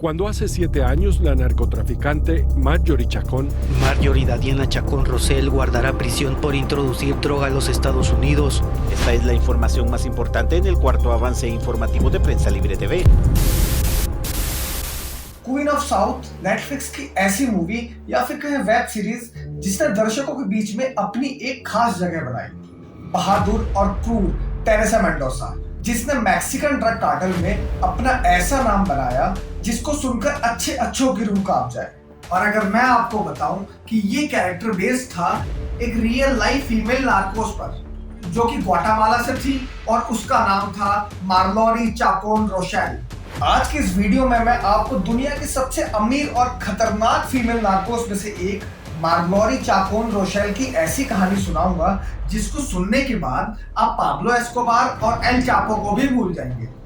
Cuando hace 7 años la narcotraficante Marjorie Chacón Marjorie Dadiana Chacón Rosell guardará prisión por introducir droga a los Estados Unidos. Esta es la información más importante en el cuarto avance informativo de Prensa Libre TV. Queen of south Netflix की ऐसी movie या फिर कहें web series जिसने दर्शकों के बीच में अपनी एक खास जगह बनाई। बहादुर और क्रूर टेरेसा मेंडोजा, जिसने मैक्सिकन ड्रग कार्टेल में अपना ऐसा नाम बनाया जिसको सुनकर अच्छों की रूह कांप जाए। और अगर मैं आपको बताऊं कि ये कैरेक्टर बेस्ड था एक रियल लाइफ फीमेल नार्कोस पर, जो कि ग्वाटेमाला से थी और उसका नाम था मार्लोरी चाकोन रोशेल। आज की इस वीडियो में मैं आपको दुनिया की सबसे अमीर और खतरनाक फीमेल नार्कोस में से एक मार्लोरी चाकोन रोशेल की ऐसी कहानी सुनाऊंगा जिसको सुनने के बाद आप पाब्लो एस्कोबार और एल चापो को भी भूल जाएंगे।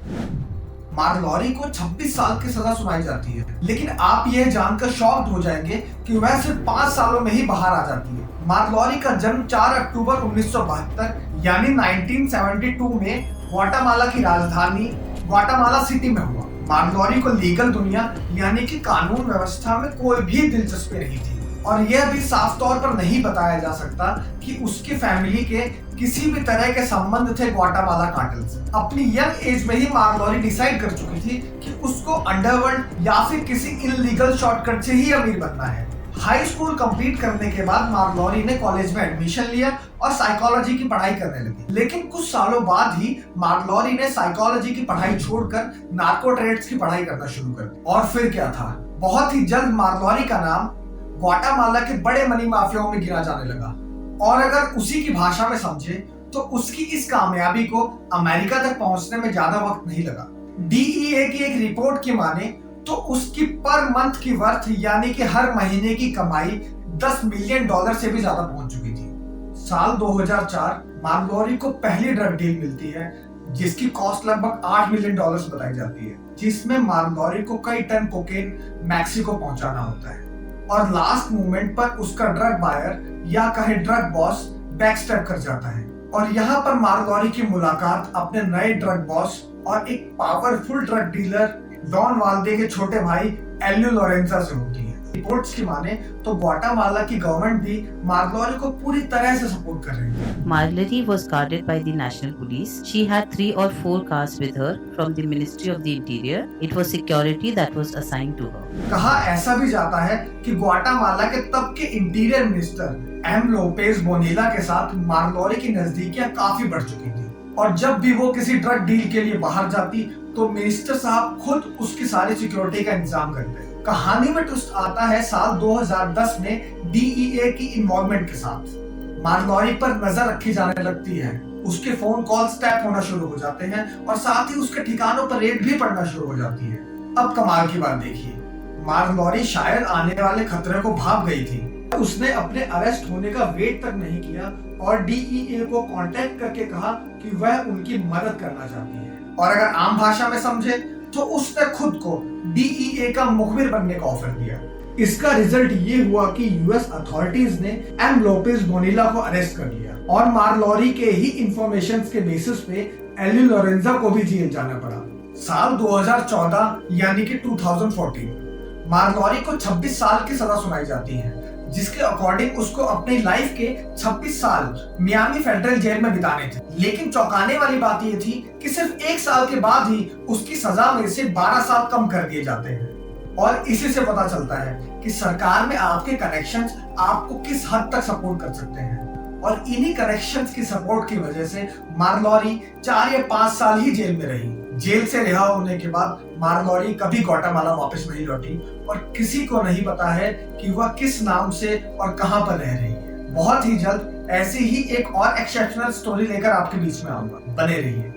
मार्लोरी को 26 साल की सजा सुनाई जाती है, लेकिन आप यह जानकर शॉक्ड हो जाएंगे कि वह सिर्फ 5 सालों में ही बाहर आ जाती है। मार्लोरी का जन्म 4 अक्टूबर 1972 यानी 1972 में ग्वाटेमाला की राजधानी ग्वाटेमाला सिटी में हुआ। मार्लोरी को लीगल दुनिया यानी कि कानून व्यवस्था में कोई भी दिलचस्पी नहीं थी और यह भी साफ तौर पर नहीं बताया जा सकता कि उसकी फैमिली के किसी भी तरह के संबंध थे ग्वाटेमाला कार्टेल से। अपनी यंग एज में ही मार्लोरी डिसाइड कर चुकी थी कि उसको अंडरवर्ल्ड या फिर किसी इलीगल शॉर्टकट से ही अमीर बनना है। हाई स्कूल कंप्लीट करने के बाद मार्लोरी ने कॉलेज में एडमिशन लिया और साइकोलॉजी की पढ़ाई करने लगी, लेकिन कुछ सालों बाद ही मार्लोरी ने साइकोलॉजी की पढ़ाई छोड़कर नार्को ट्रेड्स की पढ़ाई करना शुरू कर दी। और फिर क्या था, बहुत ही जल्द मार्लोरी का नाम ग्वाटेमाला के बड़े मनी माफियाओं में गिना जाने लगा। और अगर उसी की भाषा में समझे तो उसकी इस कामयाबी को अमेरिका तक पहुंचने में ज्यादा वक्त नहीं लगा। DEA की एक रिपोर्ट की माने तो उसकी पर मंथ की वर्थ यानी कि हर महीने की कमाई $10 मिलियन से भी ज्यादा पहुंच चुकी थी। साल 2004 मार्लोरी को पहली ड्रग डील मिलती है जिसकी कॉस्ट लगभग $8 मिलियन बताई जाती है, जिसमें मार्लोरी को कई टन कोकेन मैक्सिको पहुंचाना होता है और लास्ट मोमेंट पर उसका ड्रग बायर या कहे ड्रग बॉस बैकस्टेप कर जाता है। और यहाँ पर मार्लोरी की मुलाकात अपने नए ड्रग बॉस और एक पावरफुल ड्रग डीलर डॉन वाल्दे के छोटे भाई एल्यू लोरेंजा से होती है। रिपोर्ट्स की माने तो ग्वाटेमाला की गवर्नमेंट भी मार्लोरी को पूरी तरह से सपोर्ट कर रही है। Marjorie was guarded by the National Police. She had 3 or 4 cars with her from the Ministry of the Interior. It was security that was assigned to her. कहा ऐसा भी जाता है कि ग्वाटेमाला के तब के इंटीरियर मिनिस्टर एम लोपेज बोनीला के साथ मार्लोरी की नजदीकियां काफी बढ़ चुकी थी और जब भी वो किसी ड्रग डील के लिए बाहर जाती तो मिनिस्टर साहब खुद उसकी सारी सिक्योरिटी का इंतजाम करते। कहानी में ट्विस्ट आता है साल 2010 में DEA की इन्वॉल्वमेंट के साथ। मार्लोरी पर नजर रखी जाने लगती है, उसके फोन कॉल्स टैप होना शुरू हो जाते हैं और साथ ही उसके ठिकानों पर रेड भी पड़ना शुरू हो जाती है। अब कमाल की बात देखिए, मार्लोरी शायद आने वाले खतरे को भाप गई थी। उसने अपने अरेस्ट होने का वेट तक नहीं किया और DEA को कांटेक्ट करके कहा कि वह उनकी मदद करना चाहती है। और अगर आम भाषा में समझे तो उसने खुद को DEA का मुखबिर बनने का ऑफर दिया। इसका रिजल्ट ये हुआ कि US अथॉरिटीज ने एम लोपेज बोनीला को अरेस्ट कर लिया और मार्लोरी के ही इंफॉर्मेशन के बेसिस पे एल्यू लोरेंजा को भी जेल जाना पड़ा। साल 2014 यानी कि 2014 मार्लोरी को 26 साल की सजा सुनाई जाती है, जिसके अकॉर्डिंग उसको अपनी लाइफ के 26 साल मियामी फेडरल जेल में बिताने थे। लेकिन चौंकाने वाली बात यह थी कि सिर्फ 1 साल के बाद ही उसकी सजा में से 12 साल कम कर दिए जाते हैं। और इसी से पता चलता है कि सरकार में आपके कनेक्शंस आपको किस हद तक सपोर्ट कर सकते हैं। और इन्हीं कनेक्शंस की सपोर्ट की वजह से मार्लोरी 4 या 5 साल ही जेल में रही। जेल से रिहा होने के बाद मार्लोरी कभी ग्वाटेमाला वापस नहीं लौटी और किसी को नहीं पता है कि वह किस नाम से और कहां पर रह रही है। बहुत ही जल्द ऐसी ही एक और एक्सेप्शनल स्टोरी लेकर आपके बीच में आऊंगा, बने रहिए।